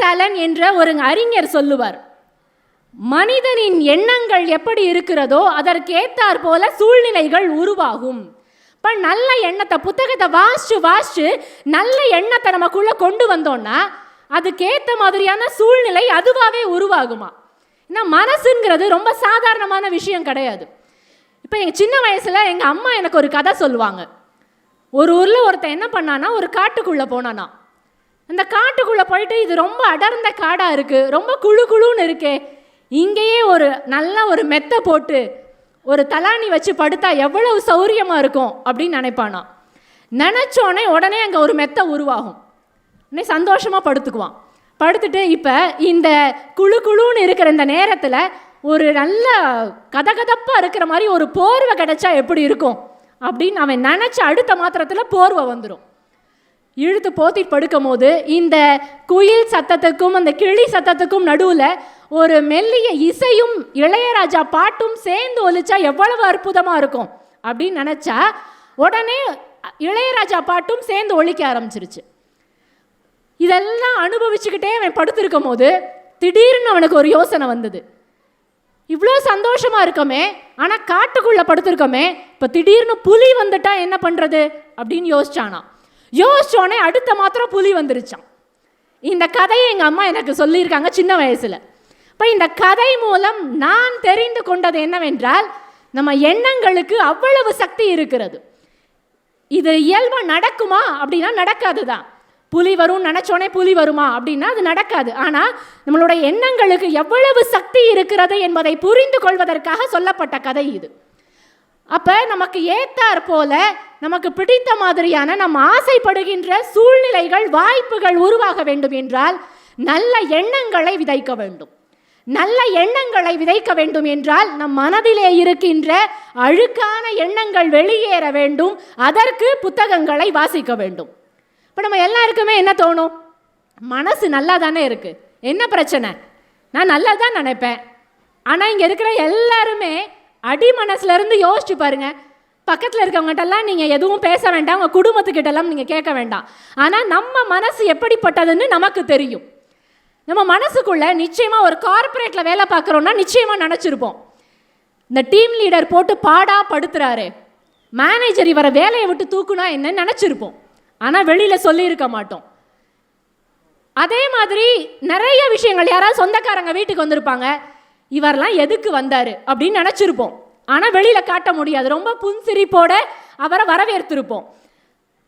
Alan என்ற ஒரு அறிஞர் சொல்லுவார், மனிதனின் எண்ணங்கள் எப்படி இருக்கிறதோ அதற்கேற்றாற் போல சூழ்நிலைகள் உருவாகும். இப்போ நல்ல எண்ணத்தை, புத்தகத்தை வாசிச்சு நல்ல எண்ணத்தை நமக்குள்ளே கொண்டு வந்தோம்னா அதுக்கேற்ற மாதிரியான சூழ்நிலை அதுவாகவே உருவாகுமா. ஏன்னா மனசுங்கிறது ரொம்ப சாதாரணமான விஷயம் கிடையாது. இப்போ எங்கள் சின்ன வயசில் எங்கள் அம்மா எனக்கு ஒரு கதை சொல்லுவாங்க. ஒரு ஊரில் ஒருத்தன் என்ன பண்ணான்னா, ஒரு காட்டுக்குள்ளே போனானா. அந்த காட்டுக்குள்ளே போயிட்டு, இது ரொம்ப அடர்ந்த காடாக இருக்குது, ரொம்ப குழுன்னு இருக்கே, இங்கேயே நல்ல ஒரு மெத்தை போட்டு ஒரு தலாணி வச்சு படுத்தா எவ்வளவு சௌரியமாக இருக்கும் அப்படின்னு நினைப்பானா. நினச்சோடனே உடனே அங்கே ஒரு மெத்தை உருவாகும். உடனே சந்தோஷமாக படுத்துக்குவான். படுத்துட்டு இப்போ இந்த குழுன்னு இருக்கிற இந்த நேரத்தில் ஒரு நல்ல கதகதப்பாக இருக்கிற மாதிரி ஒரு போர்வை கிடைச்சா எப்படி இருக்கும் அப்படின்னு அவன் நினச்ச அடுத்த மாத்திரத்தில் போர்வை வந்துடும். இழுத்து போத்திட்டு படுக்கும் போது இந்த குயில் சத்தத்துக்கும் அந்த கிளி சத்தத்துக்கும் நடுவில் ஒரு மெல்லிய இசையும் இளையராஜா பாட்டும் சேர்ந்து ஒலிச்சா எவ்வளவு அற்புதமாக இருக்கும் அப்படின்னு நினச்சா உடனே இளையராஜா பாட்டும் சேர்ந்து ஒலிக்க ஆரம்பிச்சிருச்சு. இதெல்லாம் அனுபவிச்சுக்கிட்டே அவன் படுத்திருக்கும் போது திடீர்னு அவனுக்கு ஒரு யோசனை வந்தது. இவ்வளோ சந்தோஷமாக இருக்கமே, ஆனால் காட்டுக்குள்ளே படுத்திருக்கோமே, இப்போ திடீர்னு புலி வந்துட்டா என்ன பண்ணுறது அப்படின்னு யோசிச்சானா. யோசிச்சோடனே அடுத்த மாத்திரம் புலி வந்துருச்சான். இந்த கதையை எங்கள் அம்மா எனக்கு சொல்லியிருக்காங்க சின்ன வயசில். இப்போ இந்த கதை மூலம் நான் தெரிந்து கொண்டது என்னவென்றால், நம்ம எண்ணங்களுக்கு அவ்வளவு சக்தி இருக்கிறது. இது இயல்பாக நடக்குமா அப்படின்னா நடக்காது தான். புலி வரும் நினச்சோடனே புலி வருமா அப்படின்னா அது நடக்காது. ஆனால் நம்மளுடைய எண்ணங்களுக்கு எவ்வளவு சக்தி இருக்கிறது என்பதை புரிந்து கொள்வதற்காக சொல்லப்பட்ட கதை இது. அப்போ நமக்கு ஏற்றாற் போல நமக்கு பிடித்த மாதிரியான நம்ம ஆசைப்படுகின்ற சூழ்நிலைகள், வாய்ப்புகள் உருவாக வேண்டும் என்றால் நல்ல எண்ணங்களை விதைக்க வேண்டும். நல்ல எண்ணங்களை விதைக்க வேண்டும் என்றால் நம் மனதிலே இருக்கின்ற அழுக்கான எண்ணங்கள் வெளியேற வேண்டும். அதற்கு புத்தகங்களை வாசிக்க வேண்டும். இப்போ நம்ம எல்லாருக்குமே என்ன தோணும், மனசு நல்லா தானே இருக்குது, என்ன பிரச்சனை, நான் நல்லா தான் நினைப்பேன். ஆனால் இங்கே இருக்கிற எல்லாருமே அடி மனசுலேருந்து யோசிச்சு பாருங்கள். பக்கத்தில் இருக்கவங்ககிட்டலாம் நீங்கள் எதுவும் பேச வேண்டாம், உங்கள் குடும்பத்துக்கிட்டலாம் நீங்கள் கேட்க வேண்டாம். ஆனால் நம்ம மனசு எப்படிப்பட்டதுன்னு நமக்கு தெரியும். நம்ம மனசுக்குள்ளே நிச்சயமாக ஒரு கார்ப்பரேட்டில் வேலை பார்க்குறோன்னா நிச்சயமாக நினச்சிருப்போம், இந்த டீம் லீடர் போட்டு பாடாக படுத்துறாரு, மேனேஜர் இவரை வேலையை விட்டு தூக்குனா என்னன்னு நினச்சிருப்போம். ஆனால் வெளியில் சொல்லியிருக்க மாட்டோம். அதே மாதிரி நிறைய விஷயங்கள், யாராவது சொந்தக்காரங்க வீட்டுக்கு வந்திருப்பாங்க, இவரெல்லாம் எதுக்கு வந்தார் அப்படின்னு நினச்சிருப்போம். ஆனால் வெளியில் காட்ட முடியாது, ரொம்ப புன்சிரிப்போட அவரை வரவேற்றிருப்போம்.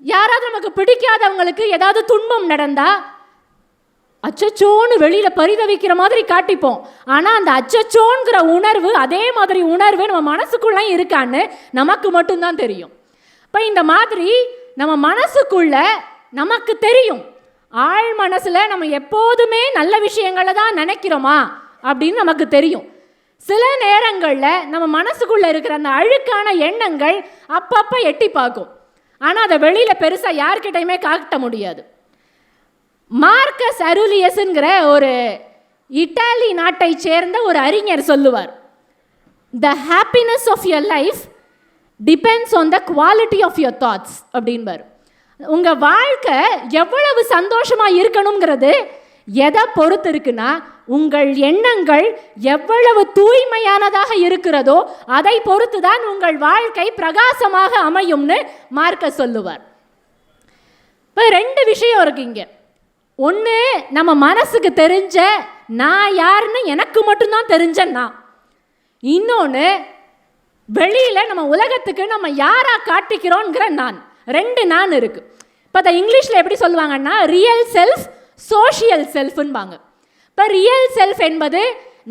யாராவது நமக்கு பிடிக்காதவங்களுக்கு ஏதாவது துன்பம் நடந்தால் அச்சச்சோன்னு வெளியில் பரிதவிக்கிற மாதிரி காட்டிப்போம். ஆனால் அந்த அச்சச்சோங்கிற உணர்வு, அதே மாதிரி உணர்வு நம்ம மனசுக்குள்ளே இருக்கான்னு நமக்கு மட்டும்தான் தெரியும். இப்போ இந்த மாதிரி நம்ம மனசுக்குள்ள நமக்கு தெரியும், ஆழ் மனசில் நம்ம எப்போதுமே நல்ல விஷயங்களை தான் நினைக்கிறோமா அப்படின்னு நமக்கு தெரியும். சில நேரங்களில் நம்ம மனசுக்குள்ளே இருக்கிற அந்த அழுக்கான எண்ணங்கள் அப்பப்போ எட்டி பார்க்கும். ஆனால் அதை வெளியில் பெருசாக யார்கிட்டையுமே காட்ட முடியாது. மார்க்கஸ் அரூலியஸ்ங்கிற ஒரு இட்டாலி நாட்டை சேர்ந்த ஒரு அறிஞர் சொல்லுவார், the happiness of your life depends on the quality of your thoughts அப்படின்பார். உங்கள் வாழ்க்கை எவ்வளவு சந்தோஷமாக இருக்கணுங்கிறது எதை பொறுத்து இருக்குன்னா, உங்கள் எண்ணங்கள் எவ்வளவு தூய்மையானதாக இருக்கிறதோ அதை பொறுத்து தான் உங்கள் வாழ்க்கை பிரகாசமாக அமையும்னு மார்க்கஸ் சொல்லுவார். இப்போ ரெண்டு விஷயம் இருக்கு இங்கே. ஒன்று, நம்ம மனசுக்கு தெரிஞ்ச நான் யாருன்னு எனக்கு மட்டும்தான் தெரிஞ்ச நான். இன்னொன்று, வெளியில் நம்ம உலகத்துக்கு நம்ம யாராக காட்டிக்கிறோங்கிற நான். ரெண்டு நான் இருக்குது. இப்போ அதை இங்கிலீஷில் எப்படி சொல்லுவாங்கன்னா, ரியல் செல்ஃப், சோஷியல் செல்ஃப்ன்பாங்க. இப்போ ரியல் செல்ஃப் என்பது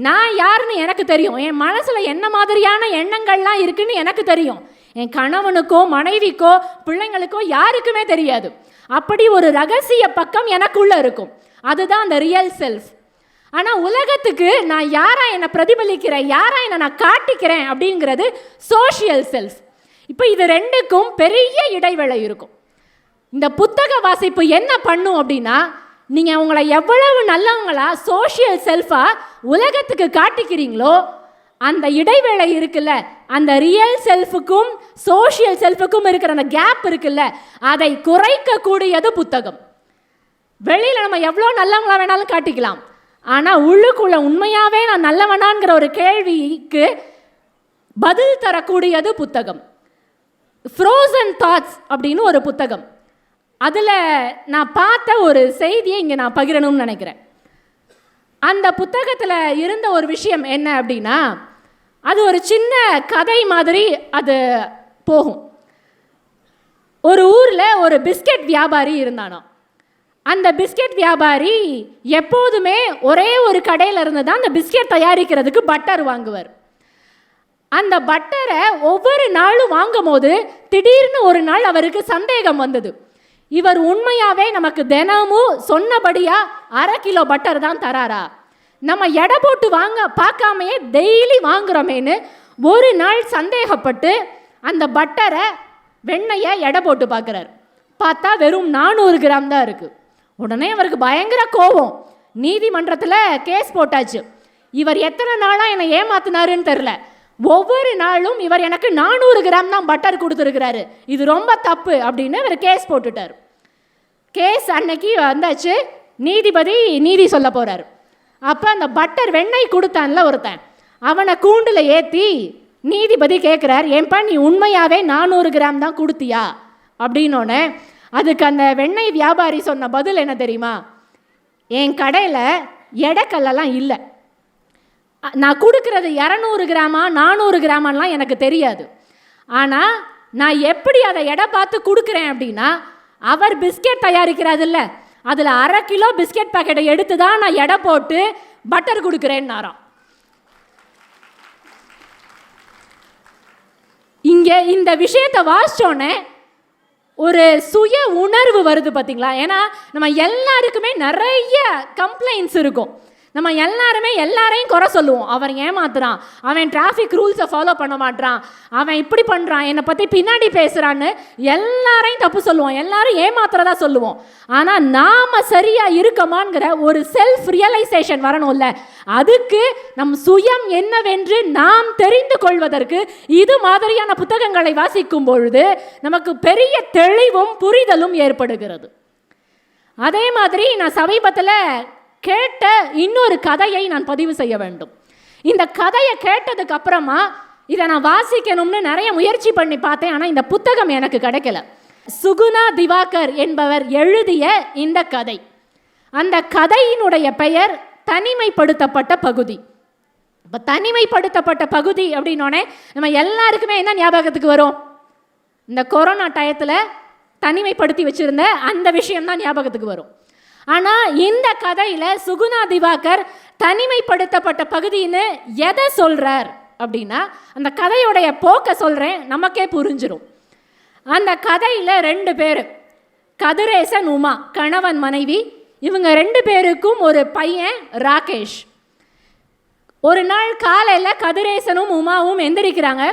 நான் யாருன்னு எனக்கு தெரியும், என் மனசில் என்ன மாதிரியான எண்ணங்கள்லாம் இருக்குன்னு எனக்கு தெரியும். என் கணவனுக்கோ மனைவிக்கோ பிள்ளைங்களுக்கோ யாருக்குமே தெரியாது. அப்படி ஒரு ரகசிய பக்கம் எனக்குள்ளே இருக்கும், அதுதான் அந்த ரியல் செல்ஃப். ஆனால் உலகத்துக்கு நான் யாராக என்னை பிரதிபலிக்கிறேன், யாராக என்னை நான் காட்டிக்கிறேன் அப்படிங்கிறது சோஷியல் செல்ஃப். இப்போ இது ரெண்டுக்கும் பெரிய இடைவேளை இருக்கும். இந்த புத்தக வாசிப்பு என்ன பண்ணும் அப்படின்னா, நீங்கள் உங்களை எவ்வளவு நல்லவங்களா சோஷியல் செல்ஃபாக உலகத்துக்கு காட்டிக்கிறீங்களோ அந்த இடைவேளை இருக்குல்ல, அந்த ரியல் செல்ஃபுக்கும் சோஷியல் செல்ஃபுக்கும் இருக்கிற அந்த கேப் இருக்குல்ல, அதை குறைக்கக்கூடியது புத்தகம். வெளியில் நம்ம எவ்வளோ நல்லவங்களா வேணாலும் காட்டிக்கலாம், ஆனால் உள்ளுக்குள்ள உண்மையாகவே நான் நல்லவனாங்கிற ஒரு கேள்விக்கு பதில் தரக்கூடியது புத்தகம். ஃப்ரோசன் தாட்ஸ் அப்படின்னு ஒரு புத்தகம். அதில் நான் பார்த்த ஒரு செய்தியை இங்கே நான் பகிரணும்னு நினைக்கிறேன். அந்த புத்தகத்தில் இருந்த ஒரு விஷயம் என்ன அப்படின்னா, அது ஒரு சின்ன கதை மாதிரி அது போகும். ஒரு ஊரில் ஒரு பிஸ்கெட் வியாபாரி இருந்தானோ. அந்த பிஸ்கெட் வியாபாரி எப்போதுமே ஒரே ஒரு கடையில் இருந்து தான் அந்த பிஸ்கெட் தயாரிக்கிறதுக்கு பட்டர் வாங்குவார். அந்த பட்டரை ஒவ்வொரு நாளும் வாங்கும் போது திடீர்னு ஒரு நாள் அவருக்கு சந்தேகம் வந்தது. இவர் உண்மையாகவே நமக்கு தினமும் சொன்னபடியாக 1/2 கிலோ பட்டர் தான் தராரா, நம்ம எடை போட்டு வாங்க பார்க்காமையே டெய்லி வாங்குறோமேன்னு ஒரு நாள் சந்தேகப்பட்டு அந்த பட்டரை வெண்ணெயை எடை போட்டு பார்க்குறாரு. பார்த்தா வெறும் 400 கிராம் தான் இருக்குது. உடனே அவருக்கு பயங்கர கோபம். நீதிமன்றத்தில் கேஸ் போட்டாச்சு. இவர் எத்தனை நாளாக என்னை ஏமாத்தினாருன்னு தெரில. ஒவ்வொரு நாளும் இவர் எனக்கு 400 கிராம் தான் பட்டர் கொடுத்துருக்கிறாரு, இது ரொம்ப தப்பு அப்படின்னு இவர் கேஸ் போட்டுட்டார். கேஸ் அன்னைக்கு வந்தாச்சு. நீதிபதி நீதி சொல்ல போகிறார். அப்போ அந்த பட்டர் வெண்ணெய் கொடுத்தான்ல ஒருத்தன், அவனை கூண்டில் ஏற்றி நீதிபதி கேட்குறார், ஏன்பா நீ உண்மையாகவே 400 கிராம் தான் கொடுத்தியா அப்படின்னோடனே அதுக்கு அந்த வெண்ணெய் வியாபாரி சொன்ன பதில் என்ன தெரியுமா? என் கடையில் எடைக்கல்லாம் இல்லை, நான் கொடுக்கறது 200 கிராமா 400 கிராமான்லாம் எனக்கு தெரியாது. ஆனால் நான் எப்படி அதை எடை பார்த்து கொடுக்குறேன் அப்படின்னா, அவர் பிஸ்கெட் தயாரிக்கிறாரு இல்லை, அதில் 1/2 கிலோ பிஸ்கெட் பாக்கெட்டை எடுத்து தான் நான் எடை போட்டு பட்டர் கொடுக்குறேன்னாராம். இங்கே இந்த விஷயத்தை வாசிச்சோன்னே ஒரு சுய உணர்வு வருது பார்த்தீங்களா? ஏன்னா நம்ம எல்லாருக்குமே நிறைய கம்ப்ளைண்ட்ஸ் இருக்கும். நம்ம எல்லாருமே எல்லாரையும் குறை சொல்லுவோம். அவன் ஏமாத்துறான், அவன் டிராஃபிக் ரூல்ஸை ஃபாலோ பண்ண மாட்டான், அவன் இப்படி பண்ணுறான், என்னை பற்றி பின்னாடி பேசுகிறான்னு எல்லாரையும் தப்பு சொல்லுவோம், எல்லாரும் ஏமாத்துறதா சொல்லுவோம். ஆனால் நாம் சரியாக இருக்கமாங்கிற ஒரு செல்ஃப் ரியலைசேஷன் வரணும்ல. அதுக்கு நம் சுயம் என்னவென்று நாம் தெரிந்து கொள்வதற்கு இது மாதிரியான புத்தகங்களை வாசிக்கும் பொழுது நமக்கு பெரிய தெளிவும் புரிதலும் ஏற்படுகிறது. அதே மாதிரி நான் சமீபத்தில் கேட்ட இன்னொரு கதையை நான் பதிவு செய்ய வேண்டும். இந்த கதையை கேட்டதுக்கு அப்புறமா இதை நான் வாசிக்கணும்னு நிறைய முயற்சி பண்ணி பார்த்தேன், ஆனால் இந்த புத்தகம் எனக்கு கிடைக்கல. சுகுணா திவாகர் என்பவர் எழுதிய இந்த கதை. அந்த கதையினுடைய பெயர் தனிமைப்படுத்தப்பட்ட பகுதி. இப்போ தனிமைப்படுத்தப்பட்ட பகுதி அப்படின்னோடனே நம்ம எல்லாருக்குமே என்ன ஞாபகத்துக்கு வரும்? இந்த கொரோனா டயத்தில் தனிமைப்படுத்தி வச்சுருந்த அந்த விஷயம்தான் ஞாபகத்துக்கு வரும். ஆனால் இந்த கதையில் சுகுணா திவாகர் தனிமைப்படுத்தப்பட்ட பகுதின்னு எதை சொல்கிறார் அப்படின்னா, அந்த கதையுடைய போக்க சொல்கிறேன், நமக்கே புரிஞ்சிடும். அந்த கதையில் 2 பேர், கதிரேசன் உமா, கணவன் மனைவி. இவங்க 2 பேருக்கும் ஒரு பையன் ராகேஷ். ஒரு நாள் காலையில் கதிரேசனும் உமாவும் எந்திரிக்கிறாங்க.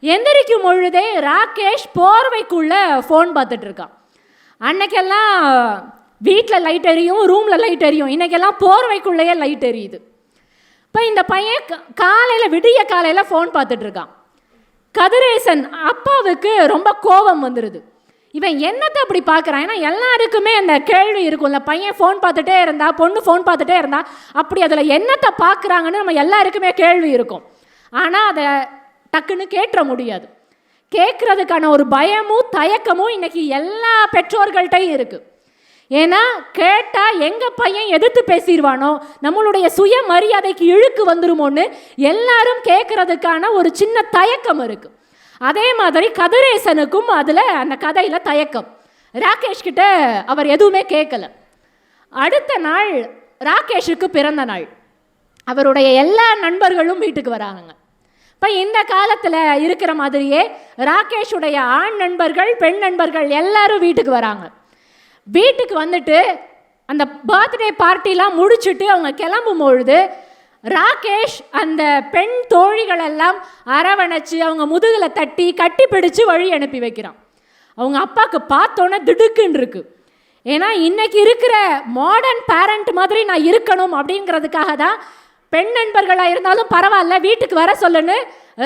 எந்திரிக்கும் பொழுதே ராகேஷ் போர்வைக்குள்ளே ஃபோன் பார்த்துட்டு இருக்கான். அன்னைக்கெல்லாம் வீட்டில் லைட் எரியும், ரூமில் லைட் எரியும், இன்றைக்கெல்லாம் போர்வைக்குள்ளேயே லைட் எரியுது. இப்போ இந்த பையன் காலையில் விடிய காலையில் ஃபோன் பார்த்துட்ருக்கான். கதிரேசன் அப்பாவுக்கு ரொம்ப கோபம் வந்துடுது. இவன் என்னத்தை அப்படி பார்க்குறான்? ஏன்னா எல்லாருக்குமே அந்த கேள்வி இருக்கும்ல, பையன் ஃபோன் பார்த்துட்டே இருந்தா, பொண்ணு ஃபோன் பார்த்துட்டே இருந்தா, அப்படி அதில் என்னத்தை பார்க்குறாங்கன்னு நம்ம எல்லாருக்குமே கேள்வி இருக்கும். ஆனால் அதை டக்குன்னு கேட்டுற முடியாது. கேட்குறதுக்கான ஒரு பயமும் தயக்கமும் இன்றைக்கி எல்லா பெற்றோர்கள்ட்டையும் இருக்குது. ஏன்னா கேட்டால் எங்கள் பையன் எதிர்த்து பேசிடுவானோ, நம்மளுடைய சுயமரியாதைக்கு இழுக்கு வந்துருமோன்னு எல்லாரும் கேட்குறதுக்கான ஒரு சின்ன தயக்கம் இருக்குது. அதே மாதிரி கதிரேசனுக்கும் அதில் அந்த கதையில் தயக்கம். ராகேஷ் கிட்ட அவர் எதுவுமே கேட்கல. அடுத்த நாள் ராகேஷுக்கு பிறந்த நாள். அவருடைய எல்லா நண்பர்களும் வீட்டுக்கு வராங்க. இப்போ இந்த காலத்தில் இருக்கிற மாதிரியே ராகேஷுடைய ஆண் நண்பர்கள், பெண் நண்பர்கள் எல்லாரும் வீட்டுக்கு வராங்க. வீட்டுக்கு வந்துட்டு அந்த பர்த்டே பார்ட்டிலாம் முடிச்சுட்டு அவங்க கிளம்பும் பொழுது ராகேஷ் அந்த பெண் தோழிகளெல்லாம் அரவணைச்சு அவங்க முதுகில் தட்டி கட்டி பிடிச்சு வழி அனுப்பி வைக்கிறான். அவங்க அப்பாவுக்கு பார்த்தோன்னே திடுக்குன்னு இருக்கு. ஏன்னா இன்னைக்கு இருக்கிற மாடர்ன் பேரண்ட் மாதிரி நான் இருக்கணும் அப்படிங்கிறதுக்காக தான் பெண் நண்பர்களாக இருந்தாலும் பரவாயில்ல வீட்டுக்கு வர சொல்லுன்னு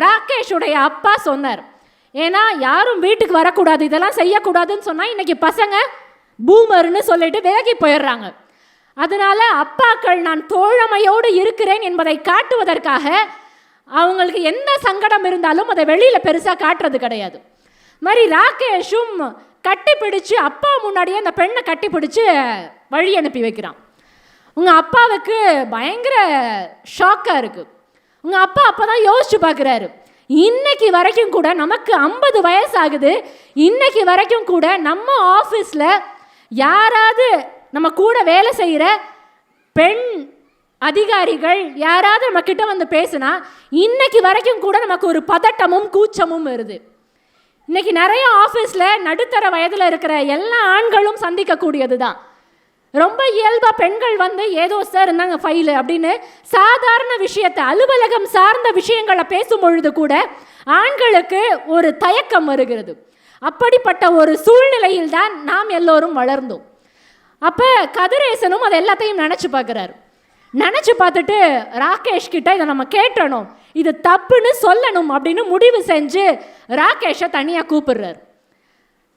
ராகேஷுடைய அப்பா சொன்னார். ஏன்னா யாரும் வீட்டுக்கு வரக்கூடாது, இதெல்லாம் செய்யக்கூடாதுன்னு சொன்னால் இன்றைக்கி பசங்க பூமர்னு சொல்லிட்டு விலகி போயிடுறாங்க. அதனால அப்பாக்கள் நான் தோழமையோடு இருக்கிறேன் என்பதை காட்டுவதற்காக அவங்களுக்கு எந்த சங்கடம் இருந்தாலும் அதை வெளியில் பெருசாக காட்டுறது கிடையாது. மாதிரி ராகேஷும் கட்டி பிடிச்சு அப்பா முன்னாடியே அந்த பெண்ணை கட்டி பிடிச்சு வழி அனுப்பி வைக்கிறான். உங்கள் அப்பாவுக்கு பயங்கர ஷாக்காக இருக்குது. உங்கள் அப்பா அப்போ தான் யோசிச்சு பார்க்குறாரு, இன்னைக்கு வரைக்கும் கூட நமக்கு 50 வயசு ஆகுது, இன்னைக்கு வரைக்கும் கூட நம்ம ஆஃபீஸில் யாராவது நம்ம கூட வேலை செய்கிற பெண் அதிகாரிகள் யாராவது நம்ம கிட்ட வந்து பேசுனா இன்னைக்கு வரைக்கும் கூட நமக்கு ஒரு பதட்டமும் கூச்சமும் வருது. இன்னைக்கு நிறைய ஆஃபீஸில் நடுத்தர வயதில் இருக்கிற எல்லா ஆண்களும் சந்திக்கக்கூடியது தான். ரொம்ப இயல்பாக பெண்கள் வந்து ஏதோ சார் இருந்தாங்க ஃபைலு அப்படின்னு சாதாரண விஷயத்தை அலுவலகம் சார்ந்த விஷயங்களை பேசும் பொழுது கூட ஆண்களுக்கு ஒரு தயக்கம் வருகிறது. அப்படிப்பட்ட ஒரு சூழ்நிலையில் தான் நாம் எல்லோரும் வளர்ந்தோம். அப்போ கதிரேசனும் அதை எல்லாத்தையும் நினச்சி பார்க்குறாரு. நினச்சி பார்த்துட்டு ராகேஷ் கிட்ட இதை நம்ம கேட்டணும், இது தப்புன்னு சொல்லணும் அப்படின்னு முடிவு செஞ்சு ராகேஷை தனியாக கூப்பிடுறாரு.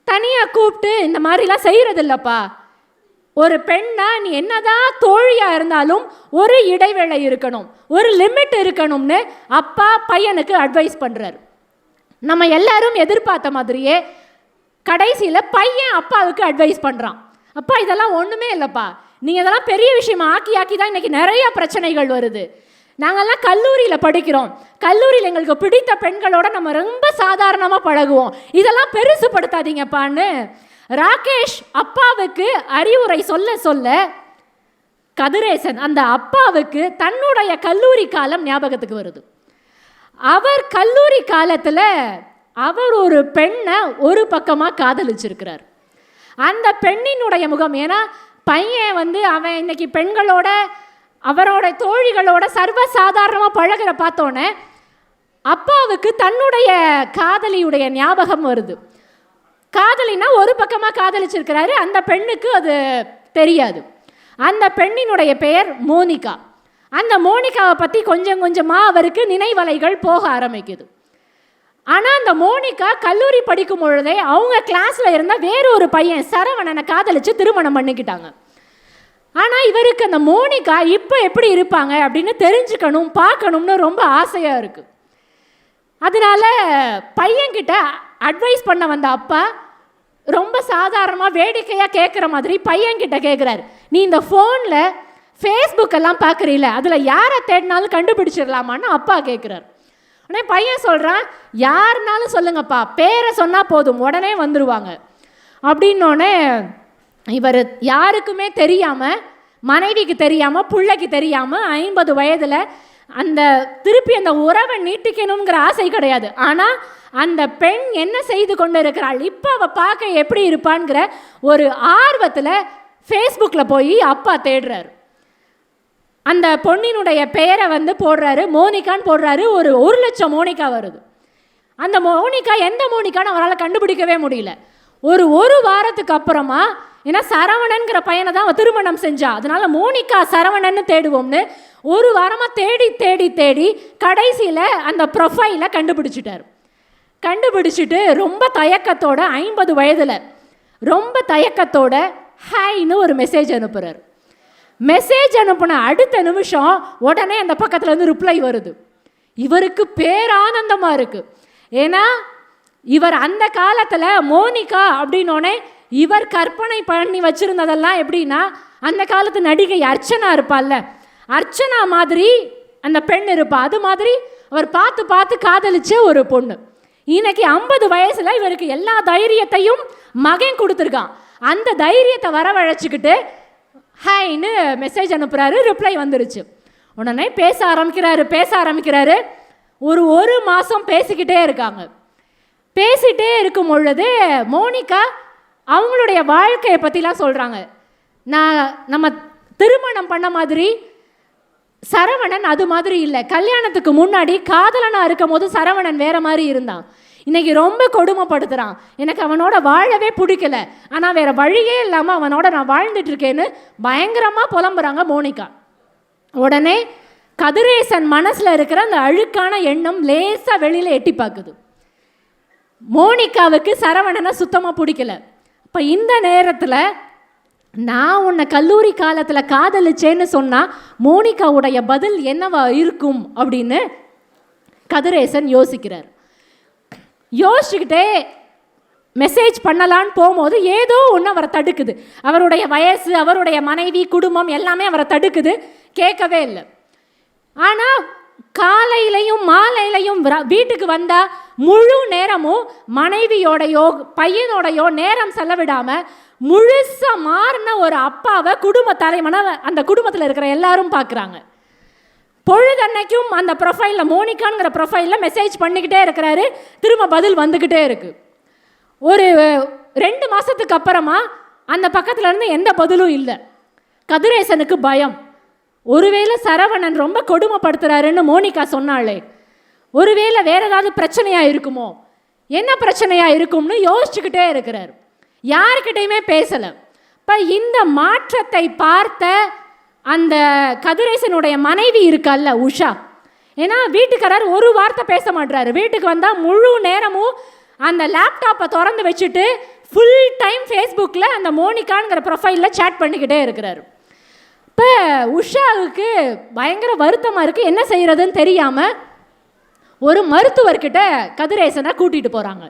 தனியாக கூப்பிட்டு இந்த மாதிரிலாம் செய்கிறதில்லப்பா, ஒரு பெண்ணா நீ என்னதான் தோழியாக இருந்தாலும் ஒரு இடைவேளை இருக்கணும், ஒரு லிமிட் இருக்கணும்னு அப்பா பையனுக்கு அட்வைஸ் பண்ணுறாரு. நம்ம எல்லாரும் எதிர்பார்த்த மாதிரியே கடைசியில் பையன் அப்பாவுக்கு அட்வைஸ் பண்ணுறான். அப்பா இதெல்லாம் ஒன்றுமே இல்லைப்பா, நீங்கள் இதெல்லாம் பெரிய விஷயமா ஆக்கி தான் இன்றைக்கி நிறையா பிரச்சனைகள் வருது. நாங்கள்லாம் கல்லூரியில் படிக்கிறோம், கல்லூரியில் எங்களுக்கு பிடித்த பெண்களோட நம்ம ரொம்ப சாதாரணமாக பழகுவோம், இதெல்லாம் பெருசுப்படுத்தாதீங்கப்பான்னு ராகேஷ் அப்பாவுக்கு அறிவுரை சொல்ல சொல்ல கதிரேசன் அந்த அப்பாவுக்கு தன்னுடைய கல்லூரி காலம் ஞாபகத்துக்கு வருது. அவர் கல்லூரி காலத்தில் அவர் ஒரு பெண்ணை ஒரு பக்கமாக காதலிச்சிருக்கிறார். அந்த பெண்ணினுடைய முகம், ஏன்னா பையன் வந்து அவன் இன்னைக்கு பெண்களோட அவரோட தோழிகளோட சர்வசாதாரணமாக பழகிற பார்த்தோன்னே அப்பாவுக்கு தன்னுடைய காதலியுடைய ஞாபகம் வருது. காதலினா ஒரு பக்கமாக காதலிச்சிருக்கிறாரு, அந்த பெண்ணுக்கு அது தெரியாது. அந்த பெண்ணினுடைய பெயர் மோனிகா. அந்த மோனிகாவை பற்றி கொஞ்சம் கொஞ்சமாக அவருக்கு நினைவலைகள் போக ஆரம்பிக்குது. ஆனால் அந்த மோனிகா கல்லூரி படிக்கும் பொழுதே அவங்க கிளாஸில் இருந்த வேறொரு பையன் சரவணனை காதலித்து திருமணம் பண்ணிக்கிட்டாங்க. ஆனால் இவருக்கு அந்த மோனிகா இப்போ எப்படி இருப்பாங்க அப்படின்னு தெரிஞ்சுக்கணும், பார்க்கணும்னு ரொம்ப ஆசையாக இருக்குது. அதனால பையன்கிட்ட அட்வைஸ் பண்ண வந்த அப்பா ரொம்ப சாதாரணமாக வேடிக்கையாக கேட்குற மாதிரி பையன்கிட்ட கேட்குறாரு, நீ இந்த ஃபோனில் ஃபேஸ்புக்கெல்லாம் பார்க்குறீல, அதில் யாரை தேடினாலும் கண்டுபிடிச்சிடலாமான்னு அப்பா கேட்குறாரு. உடனே பையன் சொல்கிறான், யாருனாலும் சொல்லுங்கப்பா, பேரை சொன்னால் போதும் உடனே வந்துடுவாங்க அப்படின்னோடனே இவர் யாருக்குமே தெரியாமல், மனைவிக்கு தெரியாமல், பிள்ளைக்கு தெரியாமல் 50 வயதில் அந்த திருப்பி அந்த உறவை நீட்டிக்கணுங்கிற ஆசை கிடையாது, ஆனால் அந்த பெண் என்ன செய்து கொண்டு இருக்கிறாள், இப்போ அவள் பார்க்க எப்படி இருப்பான்ங்கிற ஒரு ஆர்வத்தில் ஃபேஸ்புக்கில் போய் அப்பா தேடுறாரு. அந்த பொண்ணினுடைய பெயரை வந்து போடுறாரு, மோனிகான்னு போடுறாரு. ஒரு 1,00,000 மோனிகா வருது. அந்த மோனிகா எந்த மோனிகான்னு அவரால் கண்டுபிடிக்கவே முடியல. ஒரு வாரத்துக்கு அப்புறமா, ஏன்னா சரவணன்கிற பையனை தான் அவன் திருமணம் செஞ்சா, அதனால மோனிகா சரவணன்னு தேடுவோம்னு ஒரு வாரமாக தேடி தேடி தேடி கடைசியில் அந்த ப்ரொஃபைலை கண்டுபிடிச்சிட்டார். கண்டுபிடிச்சிட்டு ரொம்ப தயக்கத்தோட 50 வயதில் ரொம்ப தயக்கத்தோட ஹாய்னு ஒரு மெசேஜ் அனுப்புகிறார். மெசேஜ் அனுப்புன அடுத்த நிமிஷம் உடனே அந்த பக்கத்துலேருந்து ரிப்ளை வருது. இவருக்கு பேரானந்தமாக இருக்குது. ஏன்னா இவர் அந்த காலத்தில் மோனிகா அப்படின்னோடனே இவர் கற்பனை பண்ணி வச்சுருந்ததெல்லாம் எப்படின்னா, அந்த காலத்து நடிகை அர்ச்சனா இருப்பாள்ல, அர்ச்சனா மாதிரி அந்த பெண் இருப்பா, அது மாதிரி அவர் பார்த்து பார்த்து காதலிச்ச ஒரு பொண்ணு. இன்னைக்கு 50 வயசில் இவருக்கு எல்லா தைரியத்தையும் மகன் கொடுத்துருக்கான். அந்த தைரியத்தை வரவழைச்சிக்கிட்டு ஹாய்னு மெசேஜ் அனுப்புகிறாரு. ரிப்ளை வந்துருச்சு. உடனே பேச ஆரம்பிக்கிறாரு. ஒரு மாதம் பேசிக்கிட்டே இருக்காங்க. பேசிகிட்டே இருக்கும் பொழுது மோனிகா அவங்களுடைய வாழ்க்கையை பற்றிலாம் சொல்கிறாங்க. நம்ம திருமணம் பண்ண மாதிரி சரவணன் அது மாதிரி இல்லை, கல்யாணத்துக்கு முன்னாடி காதலனாக இருக்கும் போது சரவணன் வேற மாதிரி இருந்தான், இன்னைக்கு ரொம்ப கொடுமைப்படுத்துகிறான், எனக்கு அவனோட வாழவே பிடிக்கல, ஆனால் வேற வழியே இல்லாமல் அவனோட நான் வாழ்ந்துட்டு இருக்கேன்னு பயங்கரமாக புலம்புறாங்க மோனிகா. உடனே கதிரேசன் மனசில் இருக்கிற அந்த அழுக்கான எண்ணம் லேசாக வெளியில் எட்டி பார்க்குது. மோனிகாவுக்கு சரவணனை சுத்தமாக பிடிக்கல. இப்போ இந்த நேரத்தில் நான் உன்னை கல்லூரி காலத்தில் காதலிச்சேன்னு சொன்னால் மோனிகாவுடைய பதில் என்னவா இருக்கும் அப்படின்னு கதிரேசன் யோசிக்கிறார். யோசிச்சுக்கிட்டே மெசேஜ் பண்ணலான்னு போகும்போது ஏதோ ஒன்று அவரை தடுக்குது. அவருடைய வயசு, அவருடைய மனைவி, குடும்பம் எல்லாமே அவரை தடுக்குது. கேட்கவே இல்லை. ஆனால் காலையிலையும் மாலையிலையும் வீட்டுக்கு வந்தால் முழு நேரமும் மனைவியோடையோ பையனோடையோ நேரம் செலவிடாமல் முழுசாக மாறின ஒரு அப்பாவை குடும்ப தலைவனை அந்த குடும்பத்தில் இருக்கிற எல்லாரும் பார்க்குறாங்க. பொழுதன்னைக்கும் அந்த ப்ரொஃபைலில், மோனிகாங்கிற ப்ரொஃபைலில் மெசேஜ் பண்ணிக்கிட்டே இருக்கிறாரு. திரும்ப பதில் வந்துக்கிட்டே இருக்குது. ஒரு 2 மாதத்துக்கு அப்புறமா அந்த பக்கத்தில் இருந்து எந்த பதிலும் இல்லை. கதிரேசனுக்கு பயம். ஒருவேளை சரவணன் ரொம்ப கொடுமைப்படுத்துறாருன்னு மோனிகா சொன்னாலே, ஒருவேளை வேற ஏதாவது பிரச்சனையாக இருக்குமோ, என்ன பிரச்சனையாக இருக்கும்னு யோசிச்சுக்கிட்டே இருக்கிறார். யாருக்கிட்டையுமே பேசலை. இப்போ இந்த மாற்றத்தை பார்த்த அந்த கதிரேசனுடைய மனைவி இருக்கல்ல உஷா, ஏன்னா வீட்டுக்காரர் ஒரு வார்த்தை பேச மாட்டாரு. வீட்டுக்கு வந்தால் முழு நேரமும் அந்த லேப்டாப்பை திறந்து வச்சுட்டு ஃபுல் டைம் ஃபேஸ்புக்கில் அந்த மோனிகாங்கிற ப்ரொஃபைலில் சேட் பண்ணிக்கிட்டே இருக்கிறாரு. இப்போ உஷாவுக்கு பயங்கர வருத்தமாக இருக்குது. என்ன செய்கிறதுன்னு தெரியாமல் ஒரு மருத்துவர்கிட்ட கதிரேசனை கூட்டிகிட்டு போகிறாங்க.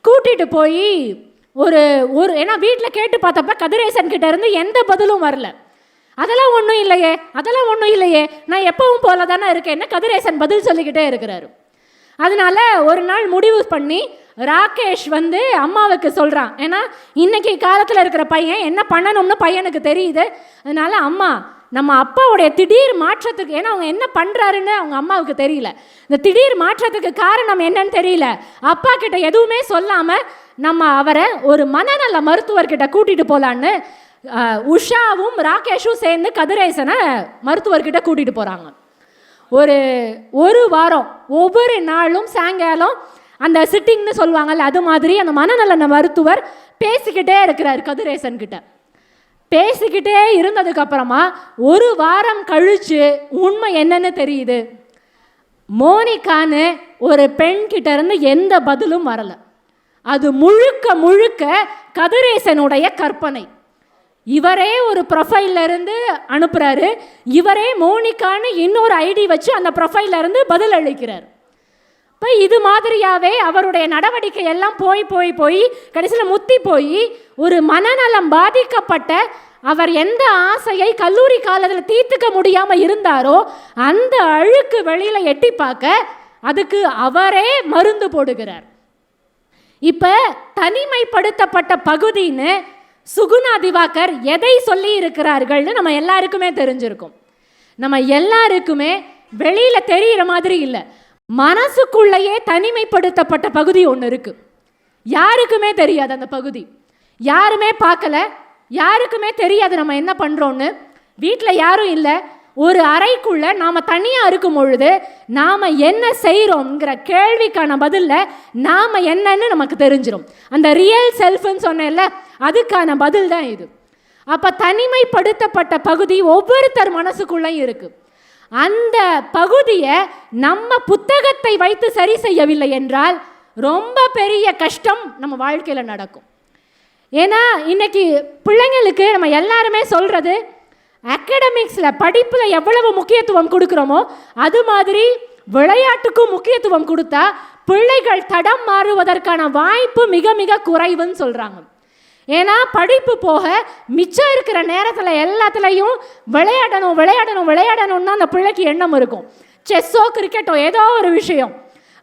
கூட்டிகிட்டு போய் ஒரு ஏன்னா வீட்டில் கேட்டு பார்த்தப்ப கதிரேசன் கிட்ட இருந்து எந்த பதிலும் வரல. அதெல்லாம் ஒன்றும் இல்லையே, அதெல்லாம் ஒன்றும் இல்லையே, நான் எப்பவும் போல தானே இருக்கேன்னு கதிரேசன் பதில் சொல்லிக்கிட்டே இருக்கிறாரு. அதனால ஒரு நாள் முடிவு பண்ணி ராகேஷ் வந்து அம்மாவுக்கு சொல்கிறான். ஏன்னா இன்னைக்கு காலத்தில் இருக்கிற பையன் என்ன பண்ணணும்னு பையனுக்கு தெரியுது. அதனால அம்மா, நம்ம அப்பாவுடைய திடீர் மாற்றத்துக்கு, ஏன்னா அவங்க என்ன பண்ணுறாருன்னு அவங்க அம்மாவுக்கு தெரியல, இந்த திடீர் மாற்றத்துக்கு காரணம் என்னன்னு தெரியல, அப்பா கிட்ட எதுவுமே சொல்லாமல் நம்ம அவரை ஒரு மனநல மருத்துவர்கிட்ட கூட்டிகிட்டு போகலான்னு உஷாவும் ராகேஷும் சேர்ந்து கதிரேசனை மருத்துவர்கிட்ட கூட்டிகிட்டு போகிறாங்க. ஒரு வாரம் ஒவ்வொரு நாளும் சாயங்காலம் அந்த சிட்டிங்னு சொல்லுவாங்கல்ல, அது மாதிரி அந்த மனநல மருத்துவர் பேசிக்கிட்டே இருக்கிறார் கதிரேசன் கிட்ட. பேசிக்கிட்டே இருந்ததுக்கப்புறமா ஒரு வாரம் கழித்து உண்மை என்னன்னு தெரியுது. மோனிகான்னு ஒரு பெண்கிட்ட இருந்து எந்த பதிலும் வரலை. அது முழுக்க முழுக்க கதிரேசனுடைய கற்பனை. இவரே ஒரு ப்ரொஃபைல்ல இருந்து அனுப்புகிறாரு. இவரே மோனிகான்னு இன்னொரு ஐடி வச்சு அந்த ப்ரொஃபைல்ல இருந்து பதில் அளிக்கிறார். இப்போ இது மாதிரியாகவே அவருடைய நடவடிக்கை எல்லாம் போய் கடைசியில் முத்தி போய் ஒரு மனநலம் பாதிக்கப்பட்ட அவர் எந்த ஆசையை கல்லூரி காலத்தில் தீர்த்துக்க முடியாமல் இருந்தாரோ அந்த அழுக்கு வெளியில் எட்டி பார்க்க அதுக்கு அவரே மருந்து போடுகிறார். இப்போ தனிமைப்படுத்தப்பட்ட பகுதின்னு சுகுணா திவாகர் எதை சொல்லி இருக்கிறார்கள்னு நம்ம எல்லாருக்குமே தெரிஞ்சிருக்கும். நம்ம எல்லாருக்குமே வெளியில் தெரிகிற மாதிரி இல்லை, மனசுக்குள்ளேயே தனிமைப்படுத்தப்பட்ட பகுதி ஒன்று இருக்குது. யாருக்குமே தெரியாது அந்த பகுதி, யாருமே பார்க்கல, யாருக்குமே தெரியாது நம்ம என்ன பண்ணுறோன்னு. வீட்டில் யாரும் இல்லை, ஒரு அறைக்குள்ளே நாம் தனியாக இருக்கும் பொழுது நாம் என்ன செய்கிறோங்கிற கேள்விக்கான பதிலில் நாம் என்னன்னு நமக்கு தெரிஞ்சிடும். அந்த ரியல் செல்ஃப்னு சொன்னேன்ல, அதுக்கான பதில் தான் இது. அப்போ தனிமைப்படுத்தப்பட்ட பகுதி ஒவ்வொருத்தர் மனசுக்குள்ளேயும் இருக்குது. அந்த பகுதியை நம்ம புத்தகத்தை வைத்து சரி செய்யவில்லை என்றால் ரொம்ப பெரிய கஷ்டம் நம்ம வாழ்க்கையில் நடக்கும். ஏன்னா இன்னைக்கு பிள்ளைங்களுக்கு நம்ம எல்லாருமே சொல்கிறது, அகாடமிக்ஸில் படிப்பில் எவ்வளவு முக்கியத்துவம் கொடுக்குறோமோ அது மாதிரி விளையாட்டுக்கும் முக்கியத்துவம் கொடுத்தா பிள்ளைகள் தடம் மாறுவதற்கான வாய்ப்பு மிக மிக குறைவுன்னு சொல்கிறாங்க. ஏன்னா படிப்பு போக மிச்சம் இருக்கிற நேரத்தில் எல்லாத்துலேயும் விளையாடணும்னு அந்த பிள்ளைக்கு எண்ணம் இருக்கும். செஸ்ஸோ கிரிக்கெட்டோ ஏதோ ஒரு விஷயம்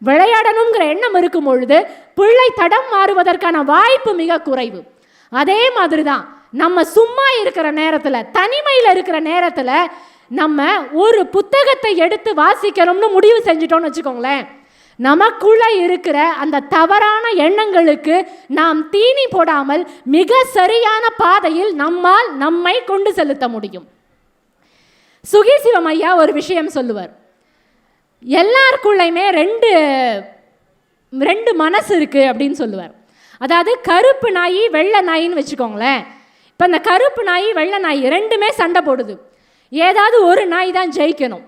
விளையாடணுங்கிற எண்ணம் இருக்கும் பொழுது பிள்ளை தடம் மாறுவதற்கான வாய்ப்பு மிக குறைவு. அதே மாதிரி தான் நம்ம சும்மா இருக்கிற நேரத்தில், தனிமையில் இருக்கிற நேரத்தில் நம்ம ஒரு புத்தகத்தை எடுத்து வாசிக்கணும்னு முடிவு செஞ்சிட்டோம்னு வச்சுக்கோங்களேன், நமக்குள்ளே இருக்கிற அந்த தவறான எண்ணங்களுக்கு நாம் தீனி போடாமல் மிக சரியான பாதையில் நம்மால் நம்மை கொண்டு செலுத்த முடியும். சுகிசிவம் ஐயா ஒரு விஷயம் சொல்லுவார், எல்லாருக்குள்ளேயுமே ரெண்டு மனசு இருக்குது அப்படின்னு சொல்லுவார். அதாவது கருப்பு நாய் வெள்ளை நாயின்னு வச்சுக்கோங்களேன். இப்போ இந்த கருப்பு நாய் வெள்ளை நாய் ரெண்டுமே சண்டை போடுது. ஏதாவது ஒரு நாய் தான் ஜெயிக்கணும்.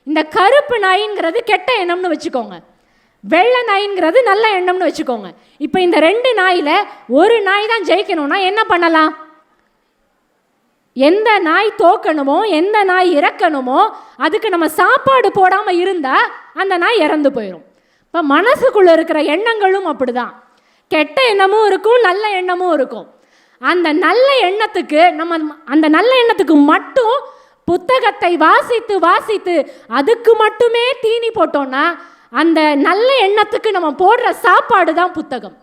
இந்த கருப்பு நாயிங்கிறது கெட்ட எண்ணம்னு வச்சுக்கோங்க, வெள்ளை நாயிங்கிறது நல்ல எண்ணம்னு வச்சுக்கோங்க. இப்போ இந்த ரெண்டு நாயில் ஒரு நாய் தான் ஜெயிக்கணும்னா என்ன பண்ணலாம்? எந்த நாய் தோக்கணுமோ, எந்த நாய் இறக்கணுமோ, அதுக்கு நம்ம சாப்பாடு போடாமல் இருந்தால் அந்த நாய் இறந்து போயிடும். இப்போ மனசுக்குள்ளே இருக்கிற எண்ணங்களும் அப்படிதான். கெட்ட எண்ணமும் இருக்கும், நல்ல எண்ணமும் இருக்கும். அந்த நல்ல எண்ணத்துக்கு அந்த நல்ல எண்ணத்துக்கு மட்டும் புத்தகத்தை வாசித்து வாசித்து அதுக்கு மட்டுமே தீனி போட்டோம்னா அந்த நல்ல எண்ணத்துக்கு நம்ம போடுற சாப்பாடு தான் புத்தகம்.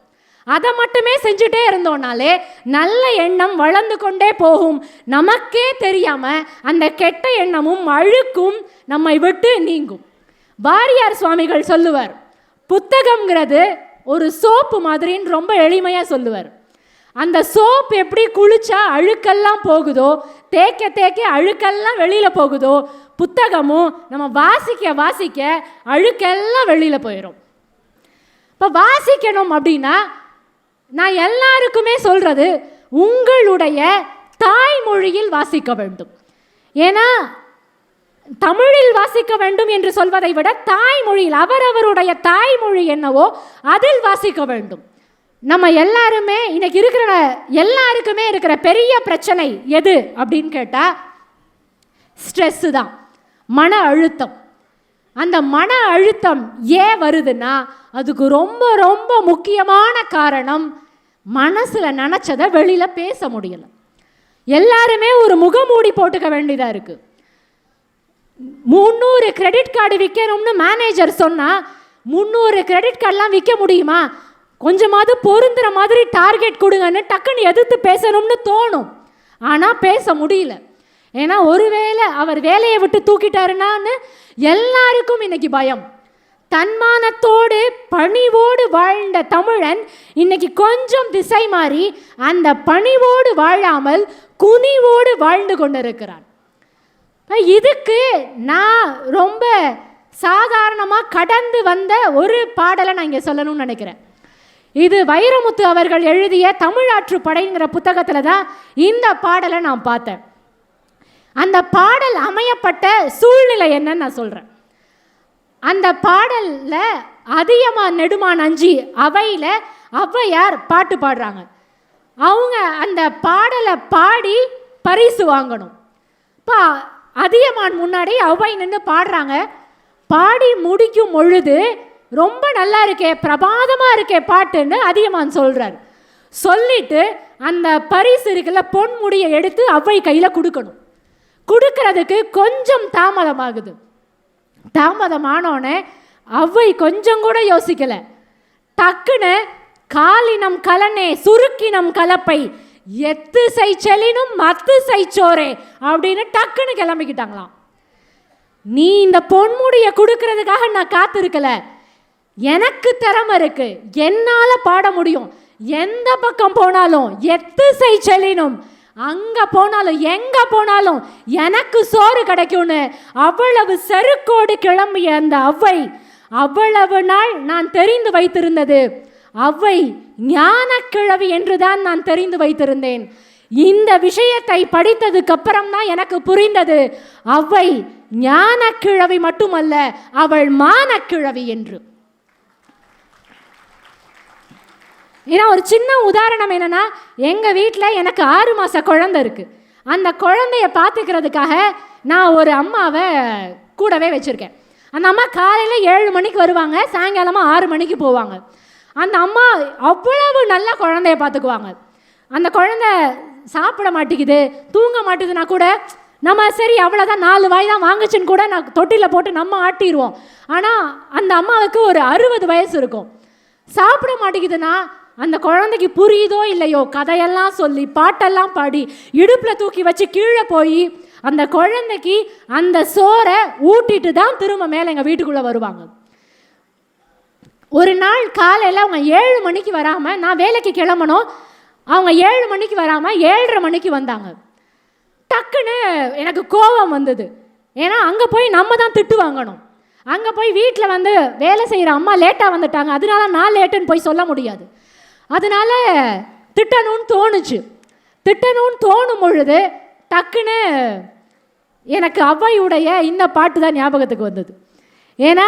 அதை மட்டுமே செஞ்சுட்டே இருந்தோம்னாலே நல்ல எண்ணம் வளர்ந்து கொண்டே போகும். நமக்கே தெரியாமல் அந்த கெட்ட எண்ணமும் அழுக்கும் நம்மை விட்டு நீங்கும். வாரியார் சுவாமிகள் சொல்லுவார், புத்தகம்ங்கிறது ஒரு சோப்பு மாதிரின்னு ரொம்ப எளிமையாக சொல்லுவார். அந்த சோப்பு எப்படி குளிச்சா அழுக்கெல்லாம் போகுதோ, தேய்க்க தேய்க்க அழுக்கெல்லாம் வெளியில் போகுதோ, புத்தகமும் நம்ம வாசிக்க வாசிக்க அழுக்கெல்லாம் வெளியில் போயிடும். இப்போ வாசிக்கணும் அப்படின்னா நான் எல்லாருக்குமே சொல்கிறது, உங்களுடைய தாய்மொழியில் வாசிக்க வேண்டும். ஏன்னா தமிழில் வாசிக்க வேண்டும் என்று சொல்வதை விட தாய்மொழியில், அவரவருடைய தாய்மொழி என்னவோ அதில் வாசிக்க வேண்டும். நம்ம எல்லாருமே இன்னைக்கு இருக்கிற எல்லாருக்குமே இருக்கிற பெரிய பிரச்சனை எது அப்படின்னு கேட்டால் ஸ்ட்ரெஸ்ஸு தான், மன அழுத்தம். அந்த மன அழுத்தம் ஏன் வருதுன்னா அதுக்கு ரொம்ப ரொம்ப முக்கியமான காரணம் மனசில் நினச்சதை வெளியில் பேச முடியலை. எல்லாருமே ஒரு முகமூடி போட்டுக்க வேண்டியதாக இருக்குது. 300 கிரெடிட் கார்டு விற்கணும்னு மேனேஜர் சொன்னால் 300 கிரெடிட் கார்டெலாம் விற்க முடியுமா? கொஞ்சமாவது பொருந்துற மாதிரி டார்கெட் கொடுங்கன்னு டக்குன்னு எதிர்த்து பேசணும்னு தோணும். ஆனால் பேச முடியல. ஏன்னா ஒருவேளை அவர் வேலையை விட்டு தூக்கிட்டாருன்னான்னு எல்லாருக்கும் இன்னைக்கு பயம். தன்மானத்தோடு பணிவோடு வாழ்ந்த தமிழன் இன்னைக்கு கொஞ்சம் திசை மாறி அந்த பணிவோடு வாழாமல் குனிவோடு வாழ்ந்து கொண்டிருக்கிறான். இதுக்கு நான் ரொம்ப சாதாரணமாக கடந்து வந்த ஒரு பாடலை நான் இங்கே சொல்லணும்னு நினைக்கிறேன். இது வைரமுத்து அவர்கள் எழுதிய தமிழாற்று படைங்கிற புத்தகத்தில் தான் இந்த பாடலை நான் பார்த்தேன். அந்த பாடல் அமையப்பட்ட சூழ்நிலை என்னன்னு நான் சொல்கிறேன். அந்த பாடலில் அதியமான் நெடுமான் அஞ்சி அவையில் ஔவையார் பாட்டு பாடுறாங்க. அவங்க அந்த பாடலை பாடி பரிசு வாங்கணும். இப்போ அதியமான் முன்னாடி ஔவை நின்று பாடுறாங்க. பாடி முடிக்கும் பொழுது ரொம்ப நல்லா இருக்கே, பிரபாதமாக இருக்கே பாட்டுன்னு அதியமான் சொல்கிறார். சொல்லிட்டு அந்த பரிசு இருக்குல்ல, பொன்முடியை எடுத்து ஔவை கையில் கொடுக்கணும். கொடுக்கறதுக்கு கொஞ்சம் தாமதமாகுது. தாமதமானோடனே ஔவை கொஞ்சம் கூட யோசிக்கலை. டக்குன்னு காலினம் கலனே சுருக்கினம் கலப்பை எத்து செலினும் மத்து சோரே அப்படின்னு டக்குன்னு கிளம்பிக்கிட்டாங்களாம். நீ இந்த பொன்முடியை கொடுக்கறதுக்காக நான் காத்திருக்கல, எனக்கு திறமை இருக்கு, என்னால் பாட முடியும், எந்த பக்கம் போனாலும் எத்து செலினும் அங்கே போனாலும் எங்கே போனாலும் எனக்கு சோறு கிடைக்கும்னு அவ்வளவு செருக்கோடு கிளம்பிய அந்த ஔவை அவ்வளவு நாள் நான் தெரிந்து வைத்திருந்தது ஔவை ஞானக்கிழவி என்றுதான் நான் தெரிந்து வைத்திருந்தேன். இந்த விஷயத்தை படித்ததுக்கு அப்புறம் தான் எனக்கு புரிந்தது ஔவை ஞானக்கிழவி மட்டுமல்ல, அவள் மானக்கிழவி என்று. ஏன்னா ஒரு சின்ன உதாரணம் என்னென்னா, எங்கள் வீட்டில் எனக்கு 6 மாத குழந்தை இருக்குது. அந்த குழந்தைய பார்த்துக்கிறதுக்காக நான் ஒரு அம்மாவை கூடவே வச்சுருக்கேன். அந்த அம்மா காலையில் 7 மணிக்கு வருவாங்க, சாயங்காலமாக 6 மணிக்கு போவாங்க. அந்த அம்மா அவ்வளவு நல்ல குழந்தைய பார்த்துக்குவாங்க. அந்த குழந்தை சாப்பிட மாட்டேங்குது, தூங்க மாட்டேதுன்னா கூட நம்ம சரி அவ்வளோதான் 4 வாய் தான் வாங்குச்சுன்னு கூட நான் தொட்டியில் போட்டு நம்ம ஆட்டிடுவோம். ஆனால் அந்த அம்மாவுக்கு ஒரு 60 வயசு இருக்கும். சாப்பிட மாட்டேங்குதுன்னா அந்த குழந்தைக்கு புரியுதோ இல்லையோ கதையெல்லாம் சொல்லி பாட்டெல்லாம் பாடி இடுப்பில் தூக்கி வச்சு கீழே போய் அந்த குழந்தைக்கு அந்த சோறை ஊட்டிட்டு தான் திரும்ப மேலே எங்கள் வீட்டுக்குள்ளே வருவாங்க. ஒரு நாள் காலையில் அவங்க 7 மணிக்கு வராமல், நான் வேலைக்கு கிளம்பணும், அவங்க 7 மணிக்கு வராமல் 7:30 மணிக்கு வந்தாங்க. டக்குன்னு எனக்கு கோபம் வந்தது. ஏன்னா அங்கே போய் நம்ம தான் திட்டு வாங்கணும். அங்கே போய் வீட்டில் வந்து வேலை செய்கிற அம்மா லேட்டாக வந்துட்டாங்க, அதனால நான் லேட்டுன்னு போய் சொல்ல முடியாது. அதனால திட்டணும்னு தோணுச்சு. திட்டணும்னு தோணும் பொழுது டக்குன்னு எனக்கு ஔவையுடைய இந்த பாட்டு தான் ஞாபகத்துக்கு வந்தது. ஏன்னா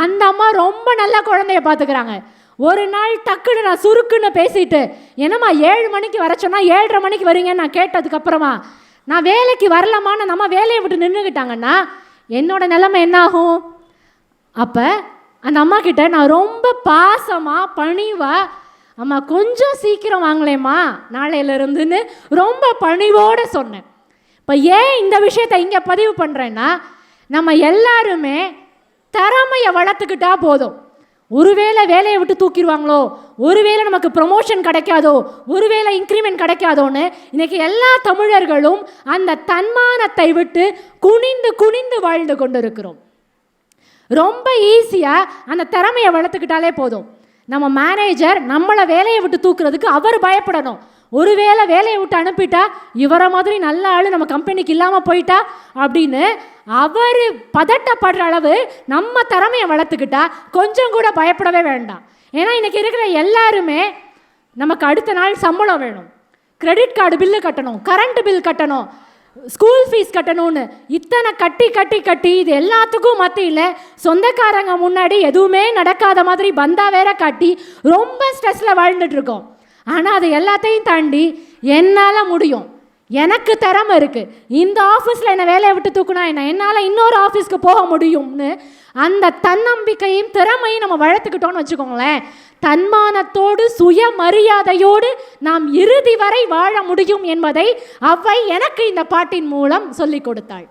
அந்த அம்மா ரொம்ப நல்ல குழந்தைய பார்த்துக்கிறாங்க. ஒரு நாள் டக்குன்னு நான் சுருக்குன்னு பேசிட்டு, என்னம்மா 7 மணிக்கு வர சொன்னால் 7:30 மணிக்கு வரீங்கன்னு நான் கேட்டதுக்கப்புறமா நான் வேலைக்கு வரலாமான்னு நம்ம வேலையை விட்டு நின்றுக்கிட்டாங்கன்னா என்னோட நிலைமை என்ன ஆகும்? அப்போ அந்த அம்மா கிட்ட நான் ரொம்ப பாசமாக பணிவாக, அம்மா கொஞ்சம் சீக்கிரம் வாங்கலேம்மா நாளையிலிருந்துன்னு ரொம்ப பணிவோடு சொன்னேன். இப்போ ஏன் இந்த விஷயத்தை இங்கே பதிவு பண்ணுறேன்னா, நம்ம எல்லாருமே திறமையை வளர்த்துக்கிட்டா போதும். ஒருவேளை வேலையை விட்டு தூக்கிடுவாங்களோ, ஒருவேளை நமக்கு ப்ரொமோஷன் கிடைக்காதோ, ஒருவேளை இன்க்ரிமெண்ட் கிடைக்காதோன்னு இன்றைக்கி எல்லா தமிழர்களும் அந்த தன்மானத்தை விட்டு குனிந்து குனிந்து வாழ்ந்து கொண்டு இருக்கிறோம். ரொம்ப ஈஸியாக அந்த திறமையை வளர்த்துக்கிட்டாலே போதும். நம்ம மேனேஜர் நம்மளை வேலையை விட்டு தூக்குறதுக்கு அவர் பயப்படணும். ஒருவேளை வேலையை விட்டு அனுப்பிட்டா இவரை மாதிரி நல்ல ஆள் நம்ம கம்பெனிக்கு இல்லாமல் போயிட்டா அப்படின்னு அவர் பதட்டப்படுற அளவு நம்ம திறமையை வளர்த்துக்கிட்டா கொஞ்சம் கூட பயப்படவே வேண்டாம். ஏன்னா இன்றைக்கி இருக்கிற எல்லாருமே நமக்கு அடுத்த நாள் சம்பளம் வேணும், கிரெடிட் கார்டு பில்லு கட்டணும், கரண்ட் பில் கட்டணும், ஸ்கூல் ஃபீஸ் கட்டணும்னு இத்தனை கட்டி கட்டி கட்டி இது எல்லாத்துக்கும் மத்தியில் சொந்தக்காரங்க முன்னாடி எதுவுமே நடக்காத மாதிரி பந்தா வேற காட்டி ரொம்ப ஸ்ட்ரெஸ்ஸில் வாழ்ந்துட்டுருக்கோம். ஆனால் அது எல்லாத்தையும் தாண்டி என்னால் முடியும், எனக்கு திறமை இருக்குது, இந்த ஆஃபீஸில் என்னை வேலையை விட்டு தூக்குனா என்னால் இன்னொரு ஆஃபீஸ்க்கு போக முடியும்னு அந்த தன்னம்பிக்கையும் திறமையும் நம்ம வளர்த்துக்கிட்டோன்னு வச்சுக்கோங்களேன், தன்மானத்தோடு சுயமரியாதையோடு நாம் இறுதி வரை வாழ முடியும் என்பதை அவ்வை எனக்கு இந்த பாட்டின் மூலம் சொல்லிக் கொடுத்தாள்.